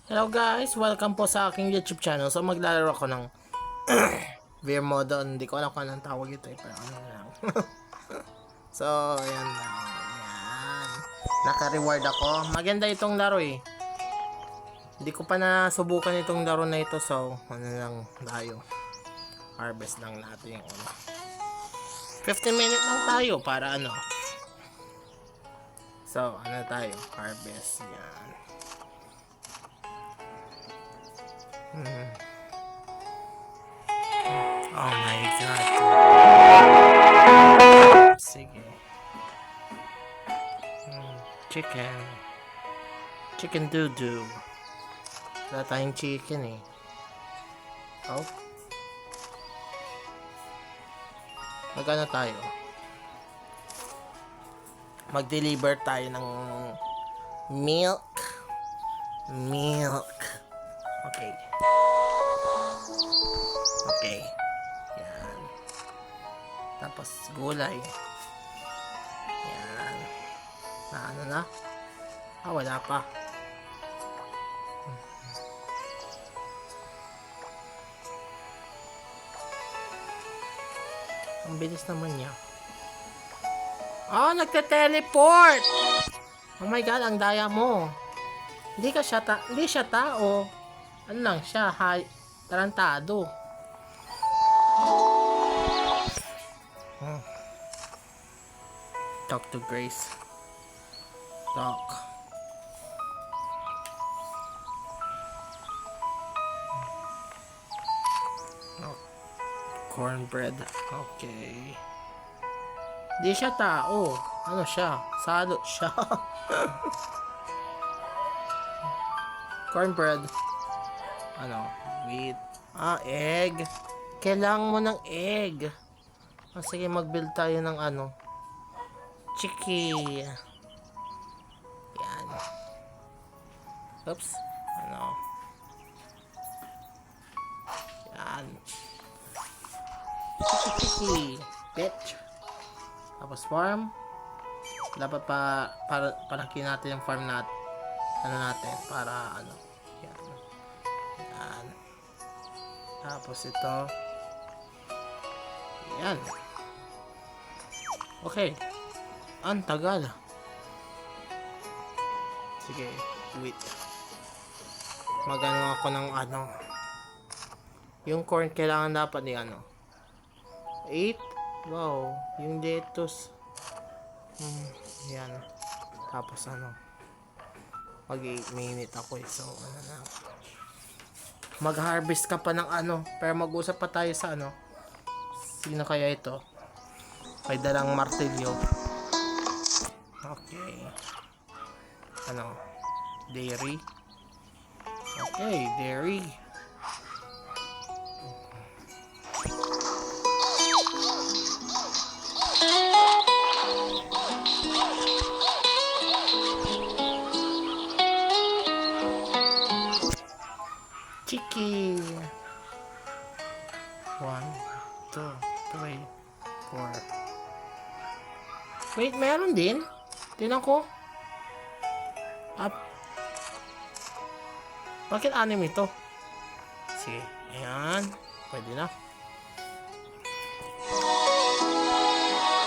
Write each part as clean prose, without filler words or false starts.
Hello guys, welcome po sa aking YouTube channel. So maglalaro ako ng Beer Mode. Hindi ko alam kung anong tawag ito pero ano lang. So, ayan lang. Ayan. Naka-reward ako. Maganda itong laro eh. Hindi ko pa nasubukan itong laro na ito. So, ano lang tayo. Harvest lang natin yung 15 minutes lang tayo para ano. So, ano tayo? Harvest. Yan. Oh my god. Sige. Chicken. Chicken doo-doo. Wala tayong chicken eh. Oh. Magkano tayo? Mag-deliver tayo ng milk. Milk. Okay. Okay. Yan. Tapos gulay. Yan. Na ano na? Ah, wala pa. Ang bilis naman niya. Oh, nagte-teleport! Oh my god, ang daya mo. Hindi siya tao. Ano lang siya, tarantado. Talk to Grace. Talk. Oh, cornbread. Okay. Di siya tao. Ano siya? Salot siya. Cornbread. Ano? Wheat. Ah, egg. Kailangan mo ng egg. Ah, sige, mag-build tayo ng ano. Chiki. Yan. Oops. Ano? Yan. Chiki. Bitch. Tapos farm. Dapat palaki natin yung farm natin. Ano natin. Para ano. Yan. Yan. Tapos ito. Yan. Okay. Ang tagal. Sige, wait. Magano ako ng ano. Yung corn kailangan dapat ni ano. 8. Wow, yung lettuce. Yan. Tapos ano. Mag 8 minute ako eh. So, ano na. Mag-harvest ka pa ng ano. Pero mag-usap pa tayo sa ano. Sino kaya ito? May dalang martilyo. Okay. Ano? Dairy. Okay, dairy. Chiki. 1, 2, 3, 4. Wait, meron din? Tinan ko. Up. Bakit 6 ito? Sige. Ayan. Pwede na.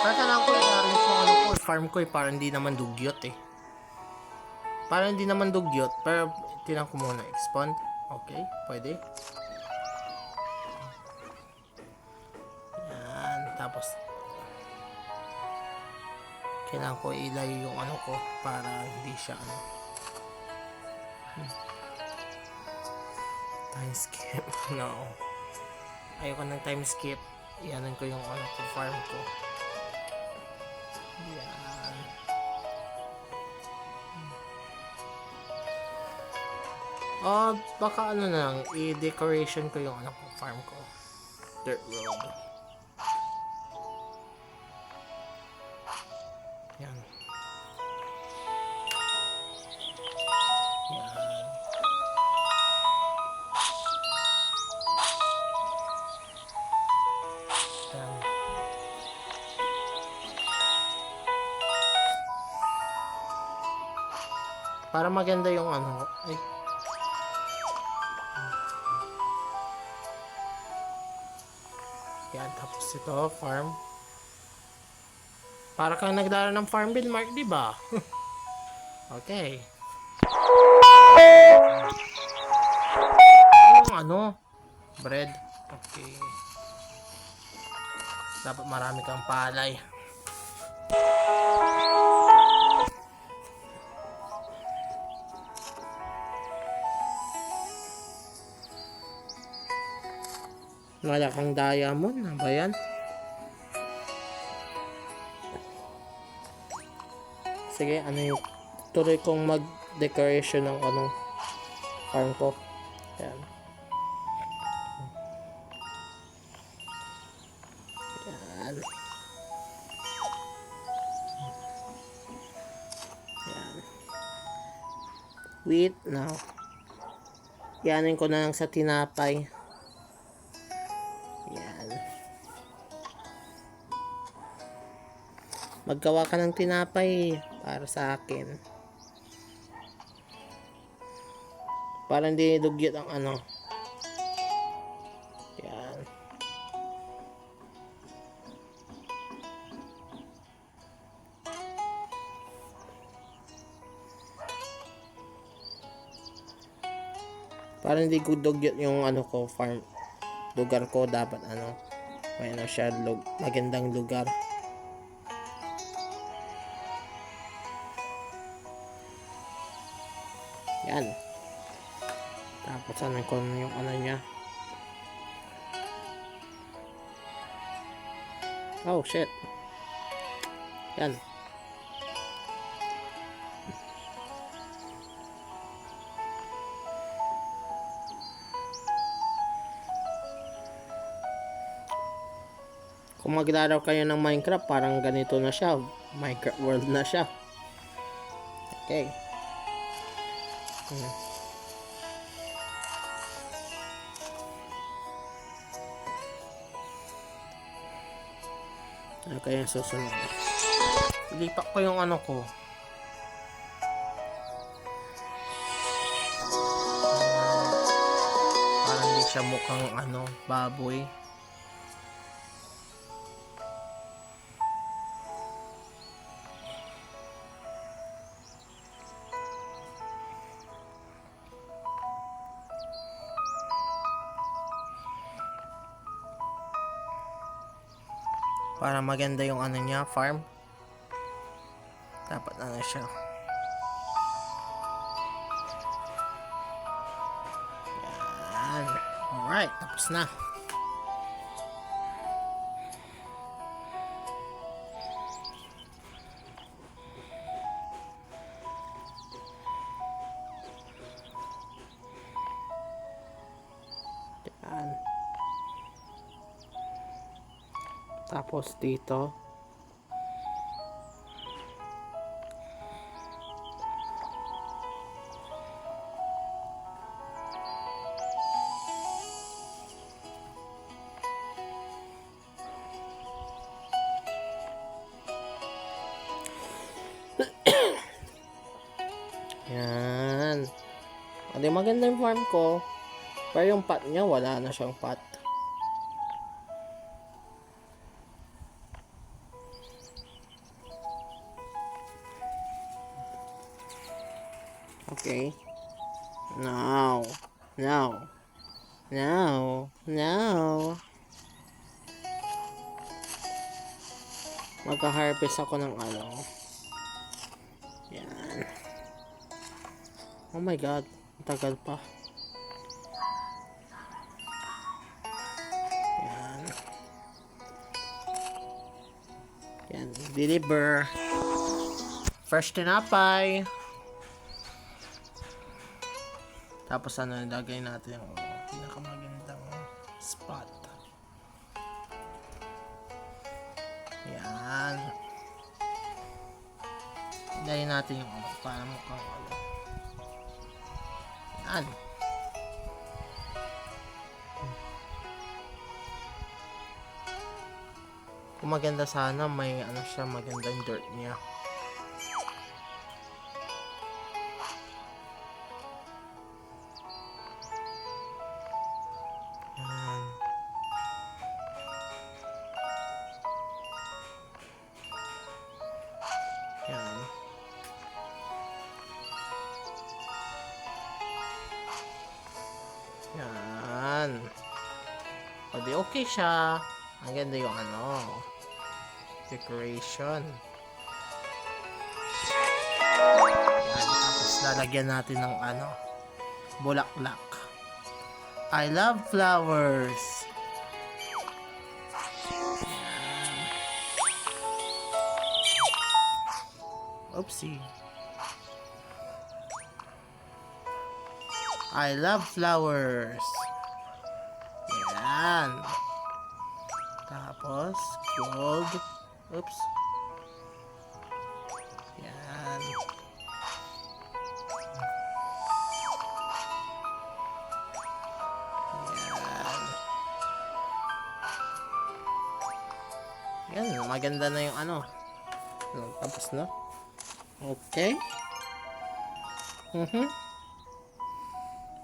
Para kailangan ko i-arrange yung ano ko. Farm ko eh. Para hindi naman dugyot eh. Para hindi naman dugyot. Pero tinan ko muna. Expand. Okay. Pwede. Ayan. Tapos kailangan ko ilayo yung ano ko. Para hindi siya ano. Time skip. No. Ayoko ng time skip. Ianan ko yung ano ko. Farm ko. Yan. Oh, baka ano na lang, i-decoration ko yung ano ko, farm ko. Dirt road. Yan. Yan. Yan. Para maganda yung ano. Ay, Tapos ito, farm. Para kang nagdala ng farm bill, Mark, di ba? Okay. Yung ano? Bread. Okay. Dapat marami kang palay. Wala kang diamond. Ano ba yan? Sige, ano yung tuloy kong mag-decoration ng anong farm ko. Yan. Yan. Yan. Wait now. Yanin ko na lang sa tinapay. Yan. Maggawa ka ng tinapay para sa akin. Para hindi dugyot ang ano. Yan. Para hindi dugyot yung ano ko, farm. Lugar ko dapat ano. May ano siya, magandang lugar. Yan. Tapos ano ko yung ano niya. Oh shit. Yan. Kung maglalaro kayo ng Minecraft, parang ganito na siya. Minecraft world na siya. Okay. Ano kaya yung susunod? Ilipat ko yung ano ko. Parang hindi siya mukhang ano, baboy. Para maganda yung ano niya, farm. Dapat ano siya. Yan. Alright, tapos na. Yan. Tapos dito. Yan. Hindi maganda yung farm ko. Pero yung pot niya, wala na siyang pot. Okay. Now. Magka-harvest ako ng ano. Yan. Oh my god. Tagal pa. Yan. Yan. Deliver. Fresh tinapay. Tapos ano, lagay natin yung pinakamagandang spot. Yan. Lagay natin yung para mukhang ano. Yan. Kung maganda sana, may ano siya, magandang dirt niya. Yan. O di okay siya. Ang ganda yung decoration. Yan. Tapos lalagyan natin ng bulaklak. I love flowers. Oopsie. I love flowers. Yan. Tapos, gold. Oops. Yan. Yan. Yan, maganda na yung tapos na. Okay.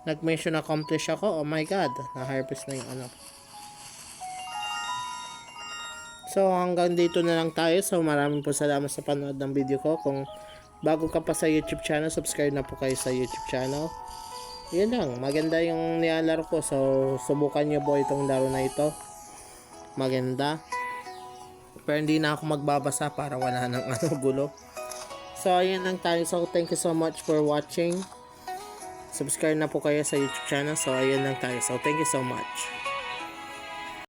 Nag-mission accomplish ako. Oh my god. Na-harvest na yung So, hanggang dito na lang tayo. So, maraming po salamat sa panood ng video ko. Kung bago ka pa sa YouTube channel, subscribe na po kayo sa YouTube channel. Yun lang. Maganda yung nilalaro ko. So, subukan nyo po itong laro na ito. Maganda. Pero hindi na ako magbabasa para wala nang gulo. So, ayan lang tayo. So, thank you so much for watching. Subscribe na po kayo sa YouTube channel. So, ayan lang tayo. So, thank you so much.